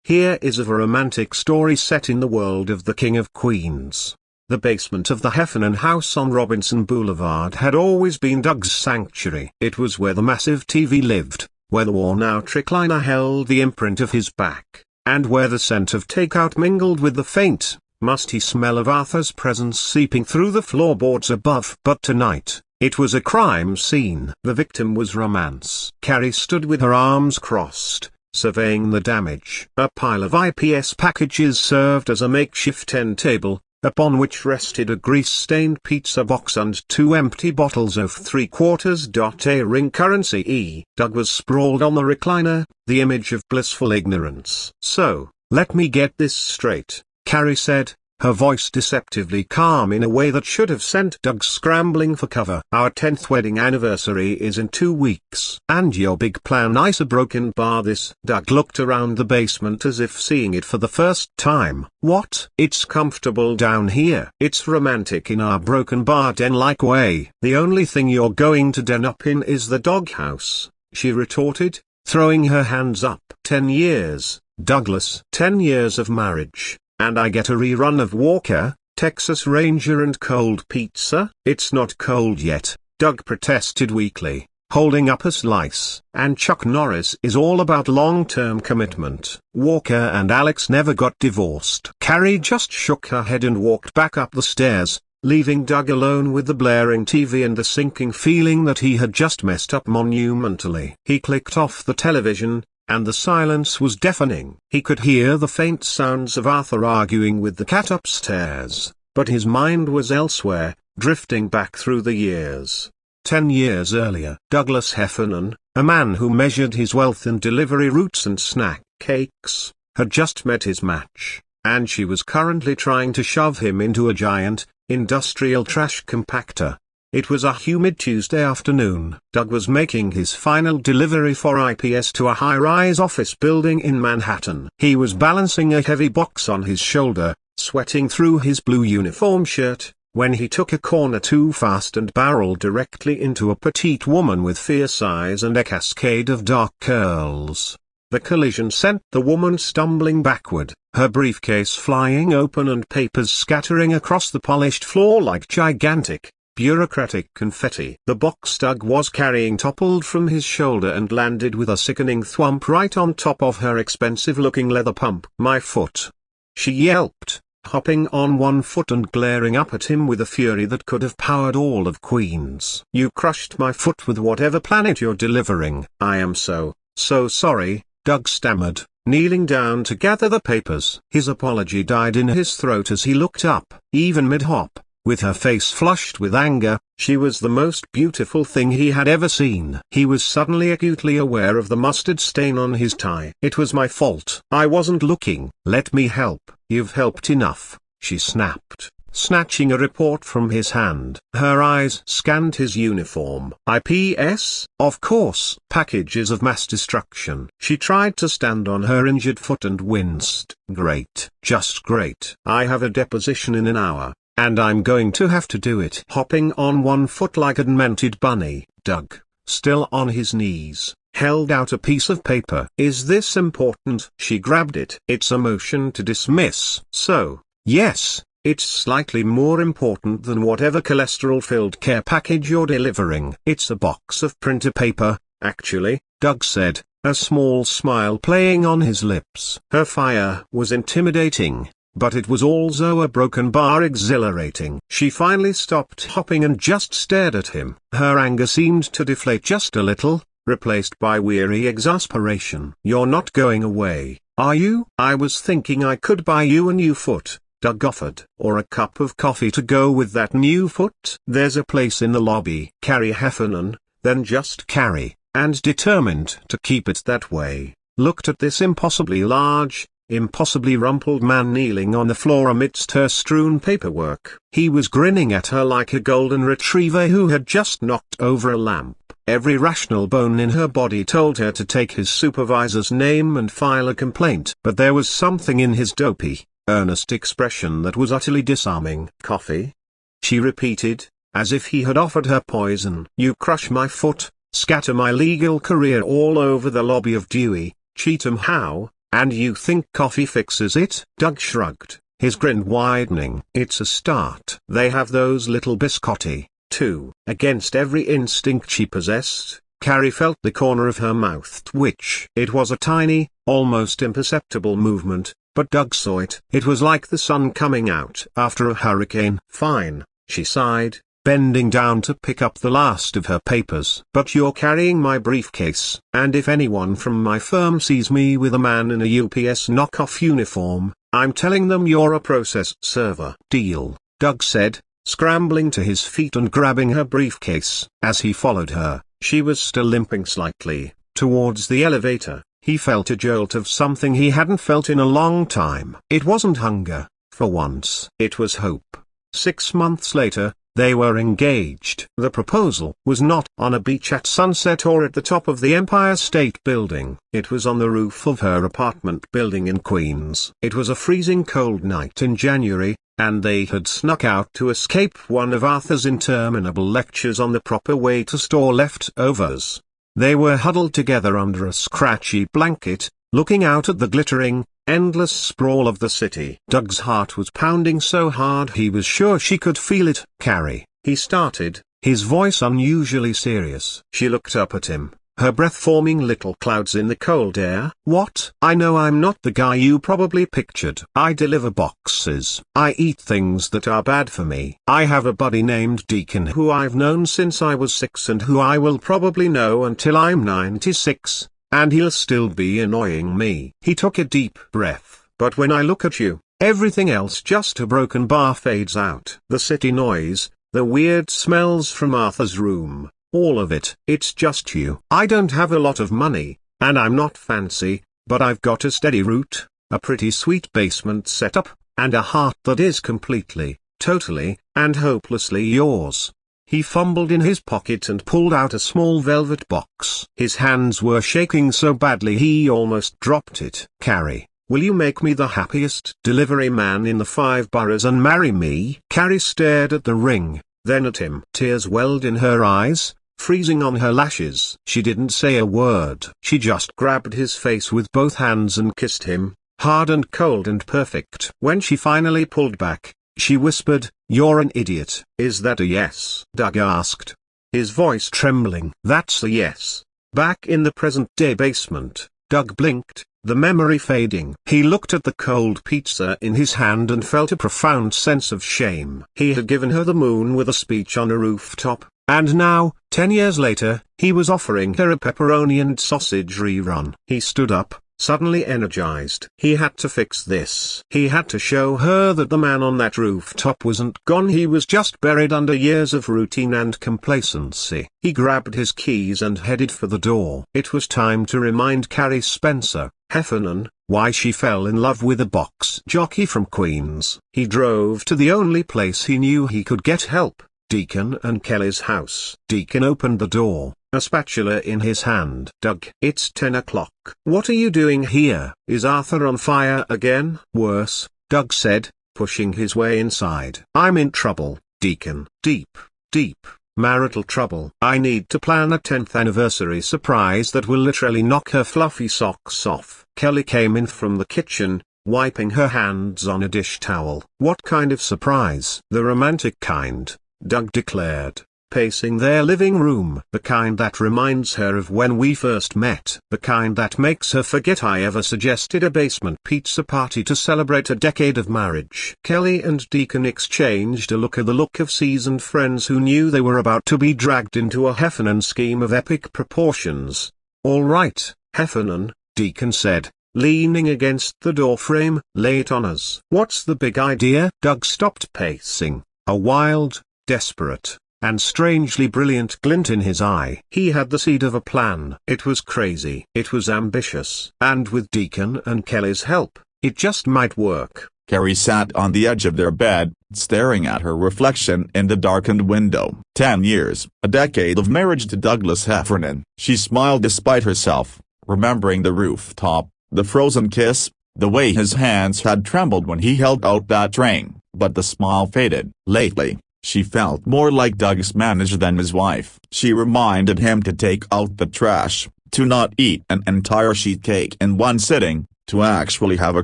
Here is a romantic story set in the world of the King of Queens. The basement of the Heffernan house on Robinson Boulevard had always been Doug's sanctuary. It was where the massive TV lived, where the worn-out recliner held the imprint of his back, and where the scent of takeout mingled with the faint, musty smell of Arthur's presence seeping through the floorboards above. But tonight, it was a crime scene. The victim was romance. Carrie stood with her arms crossed, surveying the damage. A pile of IPS packages served as a makeshift end table, upon which rested a grease-stained pizza box and 2 empty bottles of 3/4 ring currency. Doug was sprawled on the recliner, the image of blissful ignorance. "So, let me get this straight," Carrie said, her voice deceptively calm in a way that should have sent Doug scrambling for cover. "Our 10th wedding anniversary is in 2 weeks. And your big plan is a broken bar this." Doug looked around the basement as if seeing it for the first time. "What? It's comfortable down here. It's romantic in our broken bar den-like way." "The only thing you're going to den up in is the doghouse," she retorted, throwing her hands up. 10 years, Douglas. 10 years of marriage. And I get a rerun of Walker, Texas Ranger and cold pizza? It's not cold yet," Doug protested weakly, holding up a slice. "And Chuck Norris is all about long-term commitment. Walker and Alex never got divorced." Carrie just shook her head and walked back up the stairs, leaving Doug alone with the blaring TV and the sinking feeling that he had just messed up monumentally. He clicked off the television, and the silence was deafening. He could hear the faint sounds of Arthur arguing with the cat upstairs, but his mind was elsewhere, drifting back through the years. 10 years earlier, Douglas Heffernan, a man who measured his wealth in delivery routes and snack cakes, had just met his match, and she was currently trying to shove him into a giant, industrial trash compactor. It was a humid Tuesday afternoon. Doug was making his final delivery for IPS to a high-rise office building in Manhattan. He was balancing a heavy box on his shoulder, sweating through his blue uniform shirt, when he took a corner too fast and barreled directly into a petite woman with fierce eyes and a cascade of dark curls. The collision sent the woman stumbling backward, her briefcase flying open and papers scattering across the polished floor like gigantic, bureaucratic confetti. The box Doug was carrying toppled from his shoulder and landed with a sickening thwomp right on top of her expensive-looking leather pump. "My foot!" she yelped, hopping on one foot and glaring up at him with a fury that could have powered all of Queens. "You crushed my foot with whatever planet you're delivering." "I am so sorry," Doug stammered, kneeling down to gather the papers. His apology died in his throat as he looked up. Even mid-hop, with her face flushed with anger, she was the most beautiful thing he had ever seen. He was suddenly acutely aware of the mustard stain on his tie. "It was my fault. I wasn't looking." "Let me help." "You've helped enough," she snapped, snatching a report from his hand. Her eyes scanned his uniform. "IPS? Of course. Packages of mass destruction." She tried to stand on her injured foot and winced. "Great. Just great. I have a deposition in an hour, and I'm going to have to do it." Hopping on one foot like a demented bunny, Doug, still on his knees, held out a piece of paper. "Is this important?" She grabbed it. "It's a motion to dismiss." "So, yes, it's slightly more important than whatever cholesterol-filled care package you're delivering." "It's a box of printer paper, actually," Doug said, a small smile playing on his lips. Her fire was intimidating, but it was also a broken bar exhilarating. She finally stopped hopping and just stared at him. Her anger seemed to deflate just a little, replaced by weary exasperation. "You're not going away, are you?" "I was thinking I could buy you a new foot," Doug offered. "Or a cup of coffee to go with that new foot." "There's a place in the lobby." Carrie Heffernan, then just Carrie, and determined to keep it that way, looked at this impossibly large, impossibly rumpled man kneeling on the floor amidst her strewn paperwork. He was grinning at her like a golden retriever who had just knocked over a lamp. Every rational bone in her body told her to take his supervisor's name and file a complaint. But there was something in his dopey, earnest expression that was utterly disarming. "Coffee?" she repeated, as if he had offered her poison. "You crush my foot, scatter my legal career all over the lobby of Dewey, Cheatham Howe, And you think coffee fixes it? Doug shrugged, his grin widening. It's a start. They have those little biscotti, too. Against every instinct she possessed, Carrie felt the corner of her mouth twitch. It was a tiny, almost imperceptible movement, but Doug saw it. It was like the sun coming out after a hurricane. Fine, she sighed, bending down to pick up the last of her papers. But you're carrying my briefcase, and if anyone from my firm sees me with a man in a UPS knockoff uniform, I'm telling them you're a process server. Deal, Doug said, scrambling to his feet and grabbing her briefcase. As he followed her, she was still limping slightly, towards the elevator. He felt a jolt of something he hadn't felt in a long time. It wasn't hunger, for once. It was hope. 6 months later, they were engaged. The proposal was not on a beach at sunset or at the top of the Empire State Building. It was on the roof of her apartment building in Queens. It was a freezing cold night in January, and they had snuck out to escape one of Arthur's interminable lectures on the proper way to store leftovers. They were huddled together under a scratchy blanket, looking out at the glittering, endless sprawl of the city. Doug's heart was pounding so hard he was sure she could feel it. Carrie, he started, his voice unusually serious. She looked up at him, her breath forming little clouds in the cold air. What? I know I'm not the guy you probably pictured. I deliver boxes. I eat things that are bad for me. I have a buddy named Deacon who I've known since I was 6 and who I will probably know until I'm 96, and he'll still be annoying me. He took a deep breath. But when I look at you, everything else just a broken bar fades out. The city noise, the weird smells from Arthur's room, all of it. It's just you. I don't have a lot of money, and I'm not fancy, but I've got a steady route, a pretty sweet basement setup, and a heart that is completely, totally, and hopelessly yours. He fumbled in his pocket and pulled out a small velvet box. His hands were shaking so badly he almost dropped it. Carrie, will you make me the happiest delivery man in the 5 boroughs and marry me? Carrie stared at the ring, then at him. Tears welled in her eyes, freezing on her lashes. She didn't say a word. She just grabbed his face with both hands and kissed him, hard and cold and perfect. When she finally pulled back, she whispered, "You're an idiot." "Is that a yes?" Doug asked, his voice trembling. "That's a yes." Back in the present-day basement, Doug blinked, the memory fading. He looked at the cold pizza in his hand and felt a profound sense of shame. He had given her the moon with a speech on a rooftop, and now, 10 years later, he was offering her a pepperoni and sausage rerun. He stood up, suddenly energized. He had to fix this. He had to show her that the man on that rooftop wasn't gone. He was just buried under years of routine and complacency. He grabbed his keys and headed for the door. It was time to remind Carrie Spencer Heffernan why she fell in love with a box jockey from Queens. He drove to the only place he knew he could get help, Deacon and Kelly's house. Deacon opened the door, a spatula in his hand. "Doug, it's 10 o'clock. What are you doing here? Is Arthur on fire again?" "Worse," Doug said, pushing his way inside. "I'm in trouble, Deacon. Deep, marital trouble. I need to plan a 10th anniversary surprise that will literally knock her fluffy socks off." Kelly came in from the kitchen, wiping her hands on a dish towel. "What kind of surprise?" "The romantic kind," Doug declared, pacing their living room. "The kind that reminds her of when we first met. The kind that makes her forget I ever suggested a basement pizza party to celebrate a decade of marriage." Kelly and Deacon exchanged a look, the look of seasoned friends who knew they were about to be dragged into a Heffernan scheme of epic proportions. "All right, Heffernan," Deacon said, leaning against the doorframe. "Lay it on us." "What's the big idea?" Doug stopped pacing, a wild, desperate, and strangely brilliant glint in his eye. He had the seed of a plan. It was crazy. It was ambitious. And with Deacon and Kelly's help, it just might work. Carrie sat on the edge of their bed, staring at her reflection in the darkened window. 10 years, a decade of marriage to Douglas Heffernan. She smiled despite herself, remembering the rooftop, the frozen kiss, the way his hands had trembled when he held out that ring. But the smile faded. Lately, she felt more like Doug's manager than his wife. She reminded him to take out the trash, to not eat an entire sheet cake in one sitting, to actually have a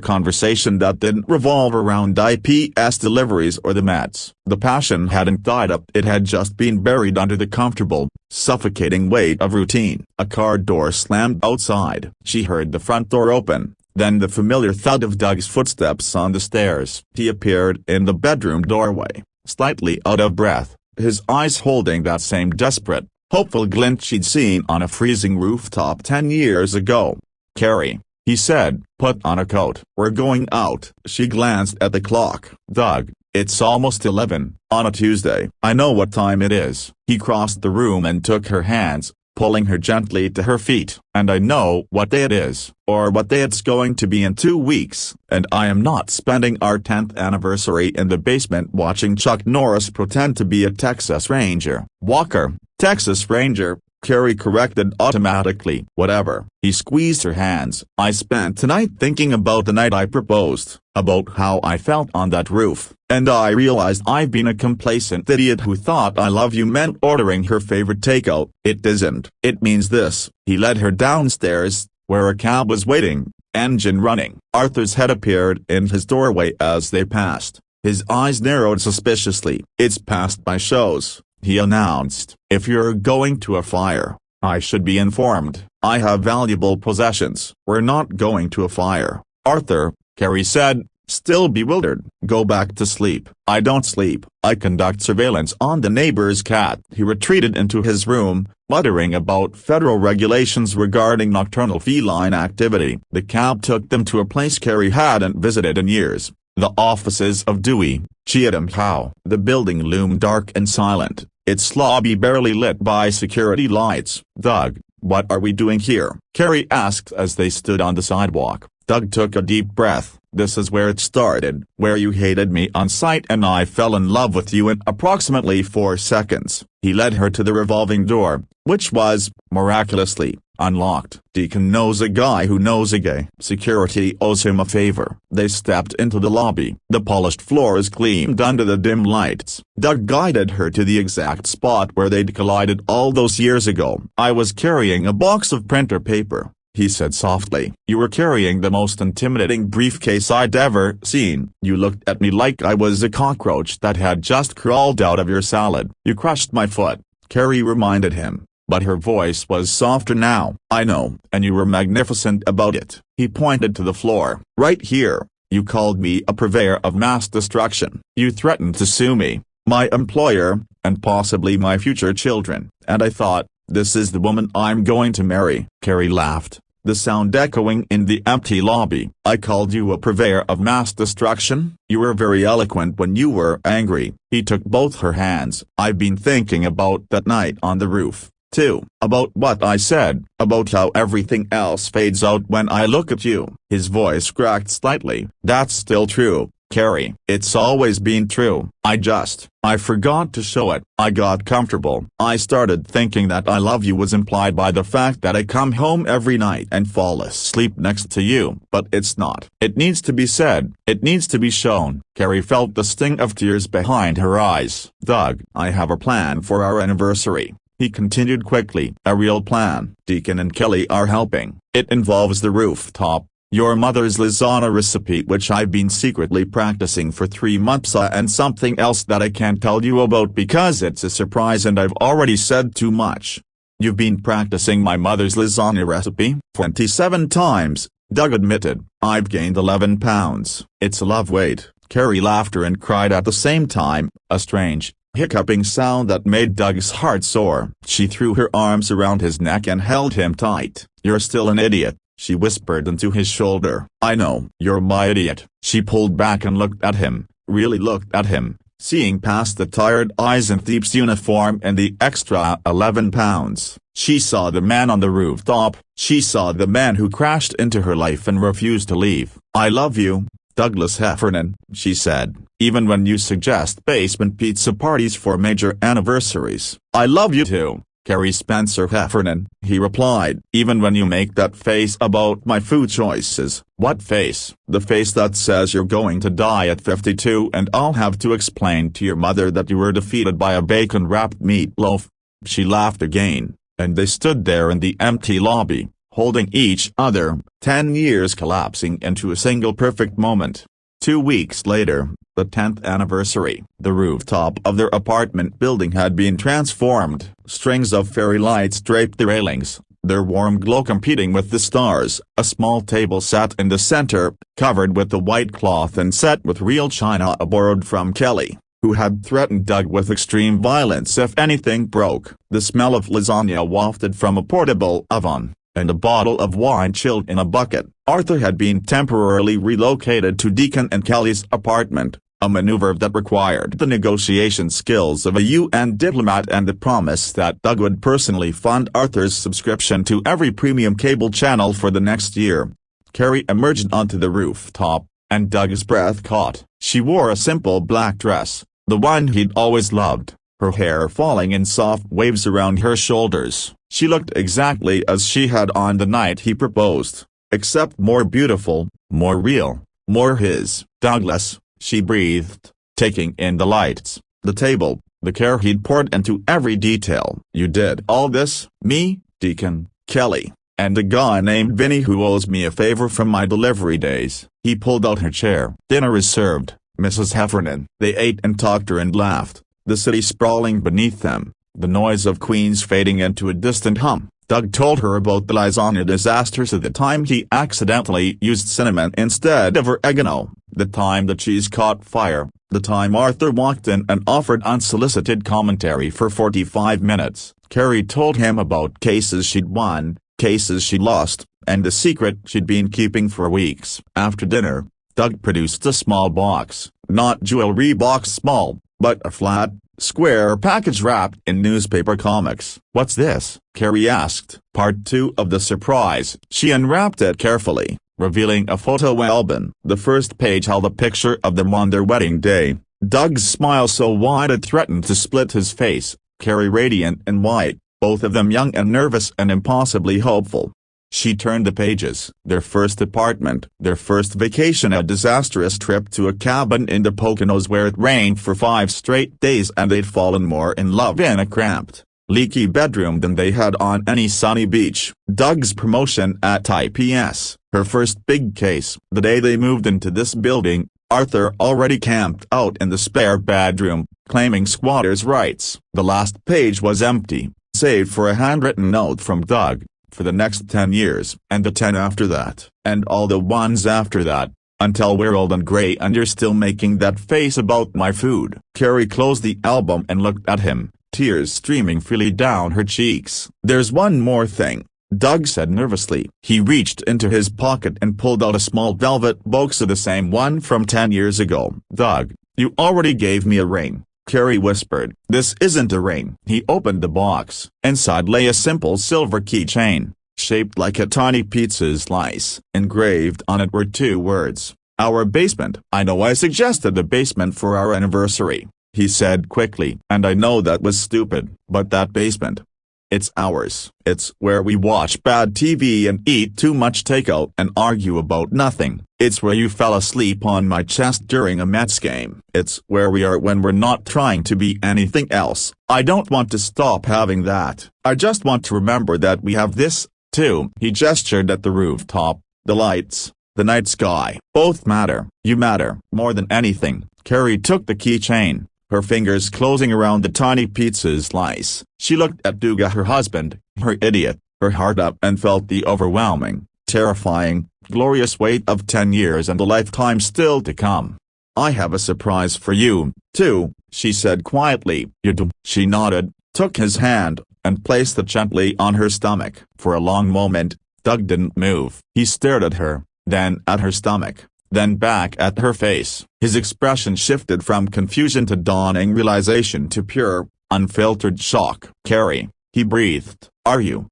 conversation that didn't revolve around IPS deliveries or the Mets. The passion hadn't died up, it had just been buried under the comfortable, suffocating weight of routine. A car door slammed outside. She heard the front door open, then the familiar thud of Doug's footsteps on the stairs. He appeared in the bedroom doorway, slightly out of breath, his eyes holding that same desperate, hopeful glint she'd seen on a freezing rooftop 10 years ago. "Carrie," he said, "put on a coat. We're going out." She glanced at the clock. "Doug, it's almost 11, on a Tuesday." "I know what time it is." He crossed the room and took her hands, pulling her gently to her feet. "And I know what day it is, or what day it's going to be in 2 weeks, and I am not spending our 10th anniversary in the basement watching Chuck Norris pretend to be a Texas Ranger." "Walker, Texas Ranger," Carrie corrected automatically. "Whatever." He squeezed her hands. "I spent tonight thinking about the night I proposed, about how I felt on that roof, and I realized I've been a complacent idiot who thought I love you meant ordering her favorite takeout. It isn't. It means this." He led her downstairs, where a cab was waiting, engine running. Arthur's head appeared in his doorway as they passed. His eyes narrowed suspiciously. "It's past my shows," he announced. "If you're going to a fire, I should be informed. I have valuable possessions." "We're not going to a fire, Arthur," Carrie said, still bewildered. "Go back to sleep." "I don't sleep. I conduct surveillance on the neighbor's cat." He retreated into his room, muttering about federal regulations regarding nocturnal feline activity. The cab took them to a place Carrie hadn't visited in years. The offices of Dewey, Cheatham Howe. The building loomed dark and silent, its lobby barely lit by security lights. "Doug, what are we doing here?" Carrie asked as they stood on the sidewalk. Doug took a deep breath. "This is where it started, where you hated me on sight and I fell in love with you in approximately 4 seconds." He led her to the revolving door, which was, miraculously, unlocked. "Deacon knows a guy who knows a guy. Security owes him a favor." They stepped into the lobby. The polished floors gleamed under the dim lights. Doug guided her to the exact spot where they'd collided all those years ago. "I was carrying a box of printer paper," he said softly. "You were carrying the most intimidating briefcase I'd ever seen. You looked at me like I was a cockroach that had just crawled out of your salad." "You crushed my foot," Carrie reminded him, but her voice was softer now. "I know, and you were magnificent about it." He pointed to the floor. "Right here. You called me a purveyor of mass destruction. You threatened to sue me, my employer, and possibly my future children, and I thought, this is the woman I'm going to marry." Carrie laughed, the sound echoing in the empty lobby. "I called you a purveyor of mass destruction? You were very eloquent when you were angry." He took both her hands. "I've been thinking about that night on the roof, too. About what I said, about how everything else fades out when I look at you." His voice cracked slightly. "That's still true, Carrie." "It's always been true. I forgot to show it. I got comfortable. I started thinking that I love you was implied by the fact that I come home every night and fall asleep next to you. But it's not. It needs to be said. It needs to be shown." Carrie felt the sting of tears behind her eyes. "Doug, I have a plan for our anniversary," he continued quickly. "A real plan. Deacon and Kelly are helping. It involves the rooftop, your mother's lasagna recipe which I've been secretly practicing for 3 months and something else that I can't tell you about because it's a surprise and I've already said too much." "You've been practicing my mother's lasagna recipe?" 27 times, Doug admitted. "I've gained 11 pounds. It's a love weight." Carrie laughed and cried at the same time, a strange, hiccuping sound that made Doug's heart soar. She threw her arms around his neck and held him tight. "You're still an idiot," she whispered into his shoulder. "I know. You're my idiot." She pulled back and looked at him, really looked at him, seeing past the tired eyes and thief's uniform and the extra 11 pounds. She saw the man on the rooftop. She saw the man who crashed into her life and refused to leave. "I love you, Douglas Heffernan," she said, "even when you suggest basement pizza parties for major anniversaries." "I love you too, Carrie Spencer Heffernan," he replied. "Even when you make that face about my food choices." "What face?" "The face that says you're going to die at 52 and I'll have to explain to your mother that you were defeated by a bacon-wrapped meatloaf." She laughed again, and they stood there in the empty lobby, holding each other, 10 years collapsing into a single perfect moment. 2 weeks later, the 10th anniversary, the rooftop of their apartment building had been transformed. Strings of fairy lights draped the railings, their warm glow competing with the stars. A small table sat in the center, covered with a white cloth and set with real china borrowed from Kelly, who had threatened Doug with extreme violence if anything broke. The smell of lasagna wafted from a portable oven, and a bottle of wine chilled in a bucket. Arthur had been temporarily relocated to Deacon and Kelly's apartment, a maneuver that required the negotiation skills of a UN diplomat and the promise that Doug would personally fund Arthur's subscription to every premium cable channel for the next year. Carrie emerged onto the rooftop, and Doug's breath caught. She wore a simple black dress, the one he'd always loved, her hair falling in soft waves around her shoulders. She looked exactly as she had on the night he proposed, except more beautiful, more real, more his. "Douglas," she breathed, taking in the lights, the table, the care he'd poured into every detail. "You did all this?" "Me, Deacon, Kelly, and a guy named Vinny who owes me a favor from my delivery days." He pulled out her chair. "Dinner is served, Mrs. Heffernan." They ate and talked and laughed, the city sprawling beneath them, the noise of Queens fading into a distant hum. Doug told her about the lasagna disasters, at the time he accidentally used cinnamon instead of oregano, the time the cheese caught fire, the time Arthur walked in and offered unsolicited commentary for 45 minutes. Carrie told him about cases she'd won, cases she'd lost, and the secret she'd been keeping for weeks. After dinner, Doug produced a small box, not jewelry box small, but a flat, square package wrapped in newspaper comics. "What's this?" Carrie asked. Part 2 of the surprise. She unwrapped it carefully, revealing a photo album. The first page held a picture of them on their wedding day. Doug's smile so wide it threatened to split his face, Carrie radiant and white, both of them young and nervous and impossibly hopeful. She turned the pages. Their first apartment, their first vacation, a disastrous trip to a cabin in the Poconos where it rained for 5 straight days and they'd fallen more in love in a cramped, leaky bedroom than they had on any sunny beach. Doug's promotion at IPS, her first big case. The day they moved into this building, Arthur already camped out in the spare bedroom, claiming squatters' rights. The last page was empty, save for a handwritten note from Doug. "For the next 10 years, and the 10 after that, and all the ones after that, until we're old and gray and you're still making that face about my food." Carrie closed the album and looked at him, tears streaming freely down her cheeks. "There's one more thing," Doug said nervously. He reached into his pocket and pulled out a small velvet box, the same one from 10 years ago. "Doug, you already gave me a ring," Carrie whispered. "This isn't a ring." He opened the box. Inside lay a simple silver keychain, shaped like a tiny pizza slice. Engraved on it were 2 words, "Our basement." "I know I suggested the basement for our anniversary," he said quickly. "And I know that was stupid, but that basement, it's ours. It's where we watch bad TV and eat too much takeout and argue about nothing. It's where you fell asleep on my chest during a Mets game. It's where we are when we're not trying to be anything else. I don't want to stop having that. I just want to remember that we have this, too." He gestured at the rooftop, the lights, the night sky. "Both matter. You matter more than anything." Carrie took the keychain, her fingers closing around the tiny pizza slice. She looked at Doug, her husband, her idiot, her heart up, and felt the overwhelming, terrifying, glorious weight of 10 years and a lifetime still to come. "I have a surprise for you, too," she said quietly. "You do?" She nodded, took his hand, and placed it gently on her stomach. For a long moment, Doug didn't move. He stared at her, then at her stomach, then back at her face. His expression shifted from confusion to dawning realization to pure, unfiltered shock. "Carrie," he breathed, "are you?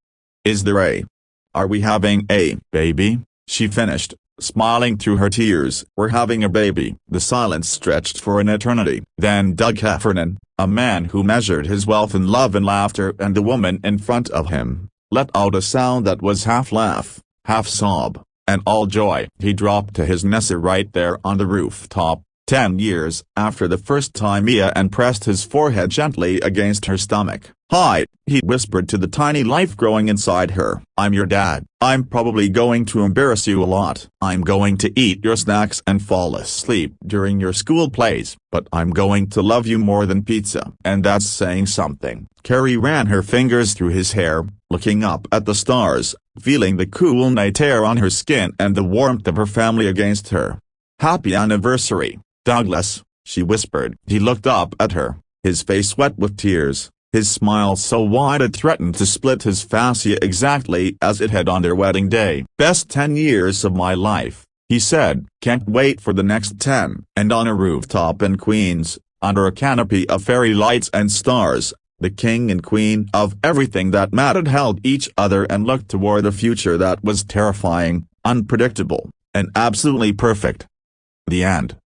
Are we having a baby?" She finished, smiling through her tears. "We're having a baby." The silence stretched for an eternity. Then Doug Heffernan, a man who measured his wealth in love and laughter and the woman in front of him, let out a sound that was half laugh, half sob, and all joy. He dropped to his knees right there on the rooftop, 10 years after the first time Ian pressed his forehead gently against her stomach. "Hi," he whispered to the tiny life growing inside her. "I'm your dad. I'm probably going to embarrass you a lot. I'm going to eat your snacks and fall asleep during your school plays, but I'm going to love you more than pizza." And that's saying something. Carrie ran her fingers through his hair, looking up at the stars, feeling the cool night air on her skin and the warmth of her family against her. "Happy anniversary, Douglas," she whispered. He looked up at her, his face wet with tears, his smile so wide it threatened to split his fascia exactly as it had on their wedding day. "Best 10 years of my life," he said. "Can't wait for the next 10." And on a rooftop in Queens, under a canopy of fairy lights and stars, the king and queen of everything that mattered held each other and looked toward a future that was terrifying, unpredictable, and absolutely perfect. The end.